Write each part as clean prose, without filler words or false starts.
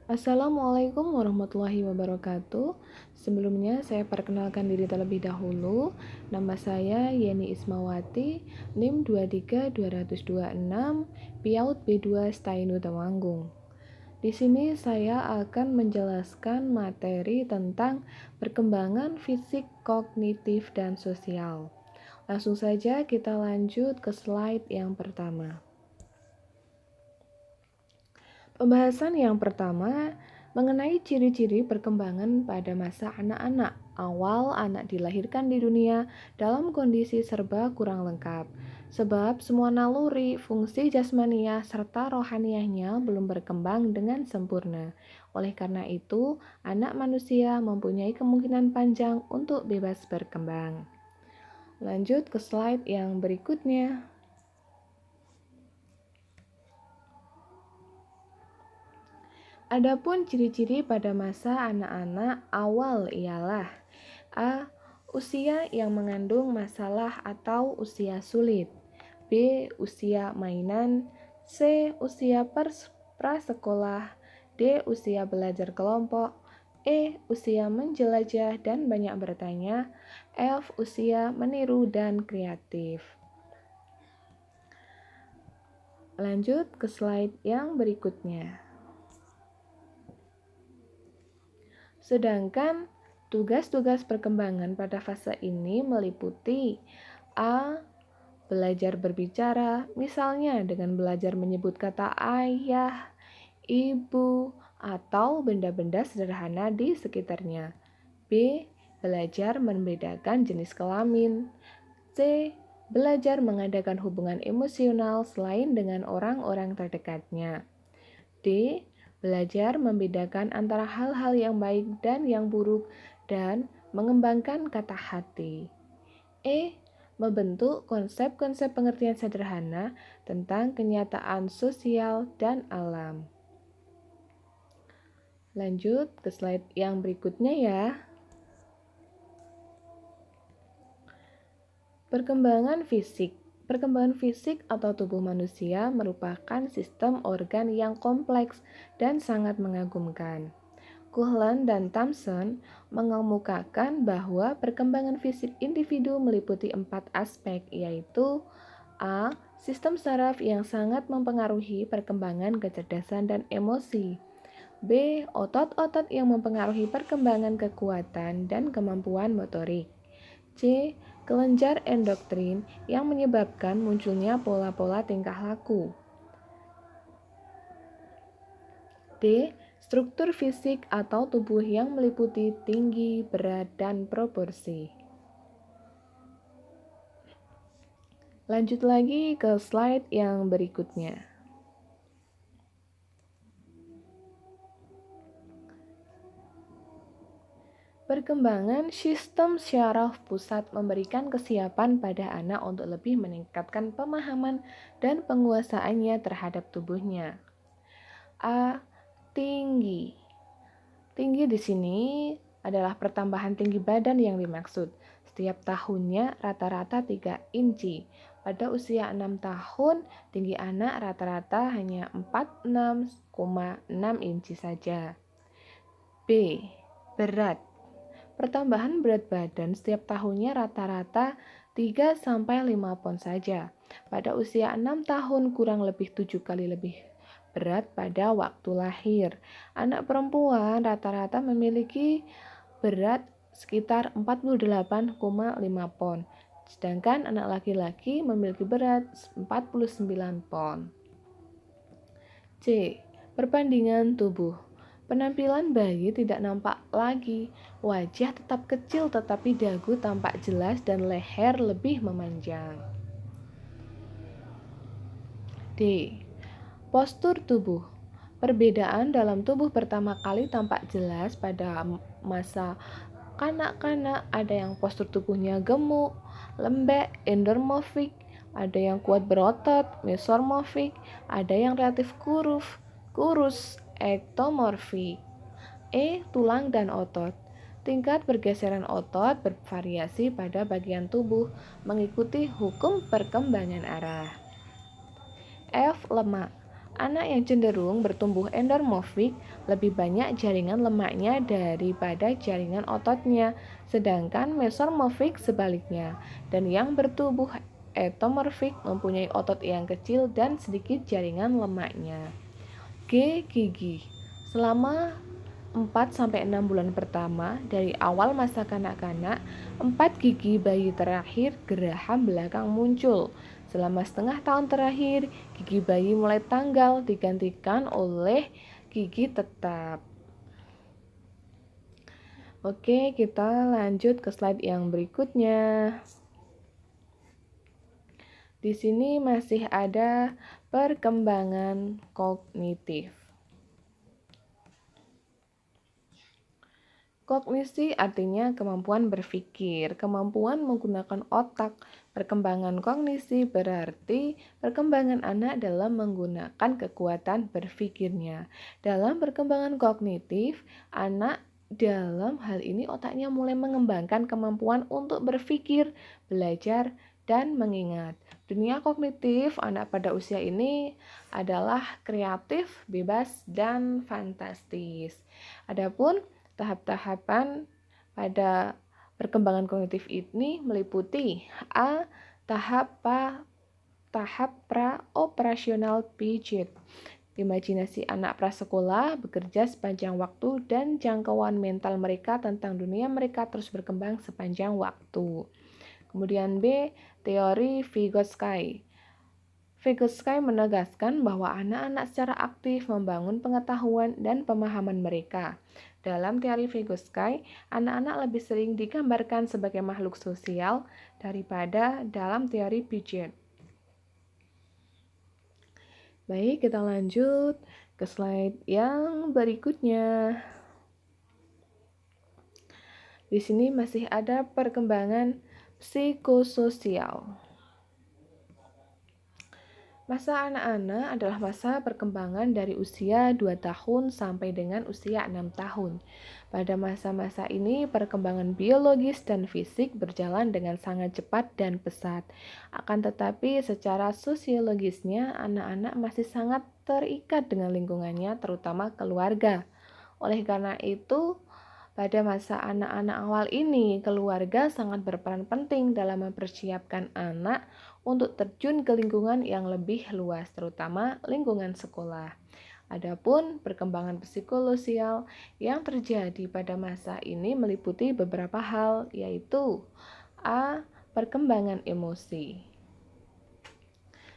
Assalamualaikum warahmatullahi wabarakatuh. Sebelumnya saya perkenalkan diri terlebih dahulu. Nama saya Yeni Ismawati, NIM 23226, PIAUD B2 Stainu Temanggung. Di sini saya akan menjelaskan materi tentang perkembangan fisik, kognitif, dan sosial. Langsung saja kita lanjut ke slide yang pertama. Pembahasan yang pertama mengenai ciri-ciri perkembangan pada masa anak-anak. Awal anak dilahirkan di dunia dalam kondisi serba kurang lengkap, sebab semua naluri, fungsi jasmaniah, serta rohaniahnya belum berkembang dengan sempurna. Oleh karena itu, anak manusia mempunyai kemungkinan panjang untuk bebas berkembang. Lanjut ke slide yang berikutnya. Adapun ciri-ciri pada masa anak-anak awal ialah A. Usia yang mengandung masalah atau usia sulit. B. Usia mainan. C. Usia prasekolah. D. Usia belajar kelompok. E. Usia menjelajah dan banyak bertanya. F. Usia meniru dan kreatif. Lanjut ke slide yang berikutnya. Sedangkan tugas-tugas perkembangan pada fase ini meliputi A. Belajar berbicara, misalnya dengan belajar menyebut kata ayah, ibu, atau benda-benda sederhana di sekitarnya. B. Belajar membedakan jenis kelamin. C. Belajar mengadakan hubungan emosional selain dengan orang-orang terdekatnya. D. Belajar membedakan antara hal-hal yang baik dan yang buruk dan mengembangkan kata hati. E. Membentuk konsep-konsep pengertian sederhana tentang kenyataan sosial dan alam. Lanjut ke slide yang berikutnya ya. Perkembangan fisik. Perkembangan fisik atau tubuh manusia merupakan sistem organ yang kompleks dan sangat mengagumkan. Coughlin dan Thomson mengemukakan bahwa perkembangan fisik individu meliputi 4 aspek, yaitu A. Sistem saraf yang sangat mempengaruhi perkembangan kecerdasan dan emosi. B. Otot-otot yang mempengaruhi perkembangan kekuatan dan kemampuan motorik. C. Kelenjar endoktrin yang menyebabkan munculnya pola-pola tingkah laku. D. Struktur fisik atau tubuh yang meliputi tinggi, berat, dan proporsi. Lanjut lagi ke slide yang berikutnya. Perkembangan sistem syaraf pusat memberikan kesiapan pada anak untuk lebih meningkatkan pemahaman dan penguasaannya terhadap tubuhnya. A. Tinggi. Tinggi di sini adalah pertambahan tinggi badan yang dimaksud. Setiap tahunnya rata-rata 3 inci. Pada usia 6 tahun, tinggi anak rata-rata hanya 46,6 inci saja. B. Berat. Pertambahan berat badan setiap tahunnya rata-rata 3-5 pon saja. Pada usia 6 tahun kurang lebih 7 kali lebih berat pada waktu lahir. Anak perempuan rata-rata memiliki berat sekitar 48,5 pon. Sedangkan anak laki-laki memiliki berat 49 pon. C. Perbandingan tubuh. Penampilan bayi tidak nampak lagi. Wajah tetap kecil tetapi dagu tampak jelas dan leher lebih memanjang. D. Postur tubuh. Perbedaan dalam tubuh pertama kali tampak jelas pada masa kanak-kanak. Ada yang postur tubuhnya gemuk, lembek, endomorfik, ada yang kuat berotot, mesomorfik, ada yang relatif kurus, ektomorfik. E. Tulang dan otot. Tingkat pergeseran otot bervariasi pada bagian tubuh mengikuti hukum perkembangan arah. F. Lemak. Anak yang cenderung bertumbuh endomorfik lebih banyak jaringan lemaknya daripada jaringan ototnya, sedangkan mesomorfik sebaliknya. Dan yang bertubuh ektomorfik mempunyai otot yang kecil dan sedikit jaringan lemaknya. Gigi. Selama 4-6 bulan pertama dari awal masa kanak-kanak, 4 gigi bayi terakhir geraham belakang muncul. Selama setengah tahun terakhir, gigi bayi mulai tanggal digantikan oleh gigi tetap. Oke, kita lanjut ke slide yang berikutnya. Di sini masih ada perkembangan kognitif. Kognisi artinya kemampuan berpikir, kemampuan menggunakan otak. Perkembangan kognisi berarti perkembangan anak dalam menggunakan kekuatan berpikirnya. Dalam perkembangan kognitif, anak dalam hal ini otaknya mulai mengembangkan kemampuan untuk berpikir, belajar, dan mengingat. Dunia kognitif anak pada usia ini adalah kreatif, bebas, dan fantastis. Adapun tahap-tahapan pada perkembangan kognitif ini meliputi A. Tahap pra-operasional pijit. Imajinasi anak prasekolah bekerja sepanjang waktu dan jangkauan mental mereka tentang dunia mereka terus berkembang sepanjang waktu. Kemudian B. Teori Vygotsky. Vygotsky menegaskan bahwa anak-anak secara aktif membangun pengetahuan dan pemahaman mereka. Dalam teori Vygotsky, anak-anak lebih sering digambarkan sebagai makhluk sosial daripada dalam teori Piaget. Baik, kita lanjut ke slide yang berikutnya. Di sini masih ada perkembangan psikososial. Masa anak-anak adalah masa perkembangan dari usia 2 tahun sampai dengan usia 6 tahun. Pada masa-masa ini, perkembangan biologis dan fisik berjalan dengan sangat cepat dan pesat. Akan tetapi, secara sosiologisnya, anak-anak masih sangat terikat dengan lingkungannya, terutama keluarga. Oleh karena itu, pada masa anak-anak awal ini, keluarga sangat berperan penting dalam mempersiapkan anak untuk terjun ke lingkungan yang lebih luas, terutama lingkungan sekolah. Adapun perkembangan psikososial yang terjadi pada masa ini meliputi beberapa hal, yaitu A. Perkembangan emosi.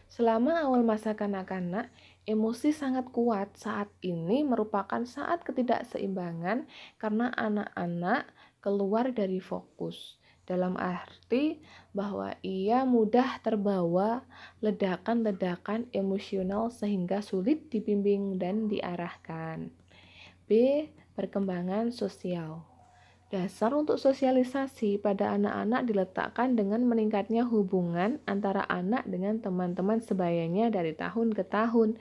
Selama awal masa kanak-kanak, emosi sangat kuat. Saat ini merupakan saat ketidakseimbangan karena anak-anak keluar dari fokus. Dalam arti bahwa ia mudah terbawa ledakan-ledakan emosional sehingga sulit dibimbing dan diarahkan. B. Perkembangan sosial. Dasar untuk sosialisasi pada anak-anak diletakkan dengan meningkatnya hubungan antara anak dengan teman-teman sebayanya dari tahun ke tahun.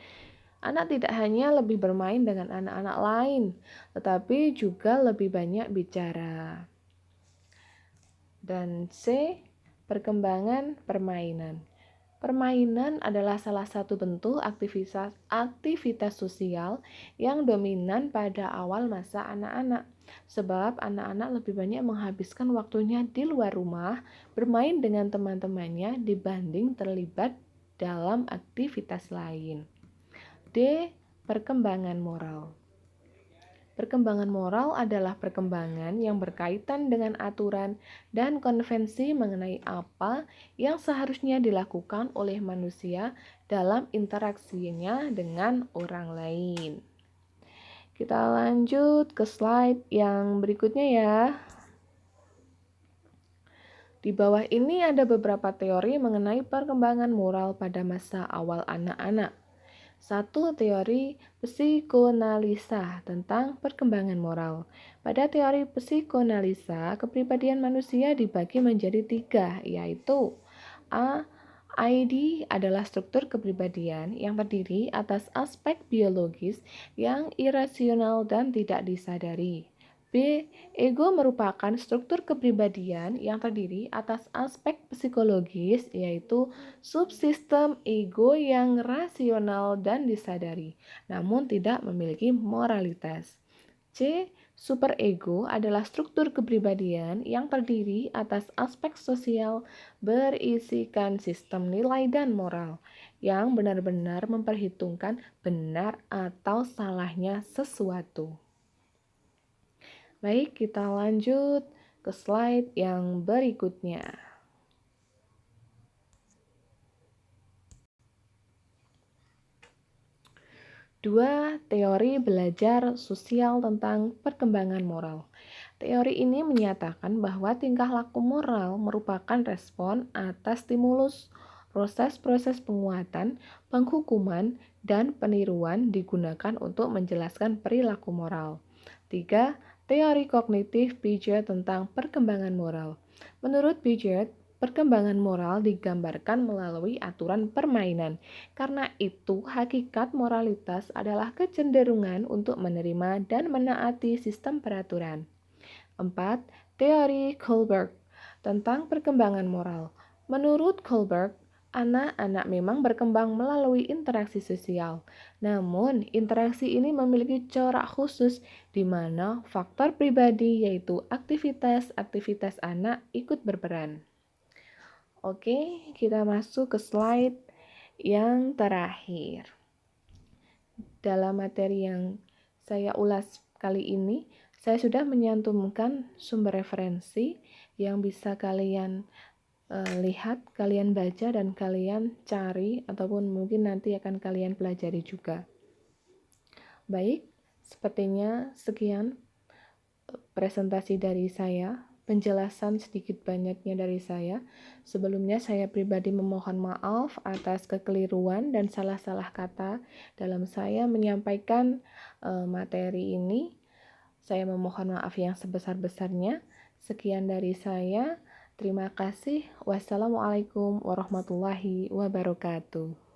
Anak tidak hanya lebih bermain dengan anak-anak lain, tetapi juga lebih banyak bicara. Dan C. Perkembangan permainan. Permainan adalah salah satu bentuk aktivitas sosial yang dominan pada awal masa anak-anak. Sebab anak-anak lebih banyak menghabiskan waktunya di luar rumah bermain dengan teman-temannya dibanding terlibat dalam aktivitas lain. D. Perkembangan moral. Perkembangan moral adalah perkembangan yang berkaitan dengan aturan dan konvensi mengenai apa yang seharusnya dilakukan oleh manusia dalam interaksinya dengan orang lain. Kita lanjut ke slide yang berikutnya ya. Di bawah ini ada beberapa teori mengenai perkembangan moral pada masa awal anak-anak. Satu, teori psikoanalisa tentang perkembangan moral. Pada teori psikoanalisa, kepribadian manusia dibagi menjadi 3, yaitu A. ID adalah struktur kepribadian yang terdiri atas aspek biologis yang irasional dan tidak disadari. B. Ego merupakan struktur kepribadian yang terdiri atas aspek psikologis, yaitu subsistem ego yang rasional dan disadari, namun tidak memiliki moralitas. C. Superego adalah struktur kepribadian yang terdiri atas aspek sosial berisikan sistem nilai dan moral yang benar-benar memperhitungkan benar atau salahnya sesuatu. Baik, kita lanjut ke slide yang berikutnya. Dua, teori belajar sosial tentang perkembangan moral. Teori ini menyatakan bahwa tingkah laku moral merupakan respon atas stimulus, proses-proses penguatan, penghukuman, dan peniruan digunakan untuk menjelaskan perilaku moral. 3. Teori kognitif Piaget tentang perkembangan moral. Menurut Piaget, perkembangan moral digambarkan melalui aturan permainan. Karena itu, hakikat moralitas adalah kecenderungan untuk menerima dan menaati sistem peraturan. 4. Teori Kohlberg tentang perkembangan moral. Menurut Kohlberg, anak-anak memang berkembang melalui interaksi sosial. Namun, interaksi ini memiliki corak khusus di mana faktor pribadi yaitu aktivitas-aktivitas anak ikut berperan. Oke, kita masuk ke slide yang terakhir. Dalam materi yang saya ulas kali ini, saya sudah menyantumkan sumber referensi yang bisa kalian lihat, kalian baca, dan kalian cari, ataupun mungkin nanti akan kalian pelajari juga. Baik, sepertinya sekian presentasi dari saya, penjelasan sedikit banyaknya dari saya. Sebelumnya saya pribadi memohon maaf atas kekeliruan dan salah-salah kata dalam saya menyampaikan materi ini. Saya memohon maaf yang sebesar-besarnya. Sekian dari saya. Terima kasih. Wassalamualaikum warahmatullahi wabarakatuh.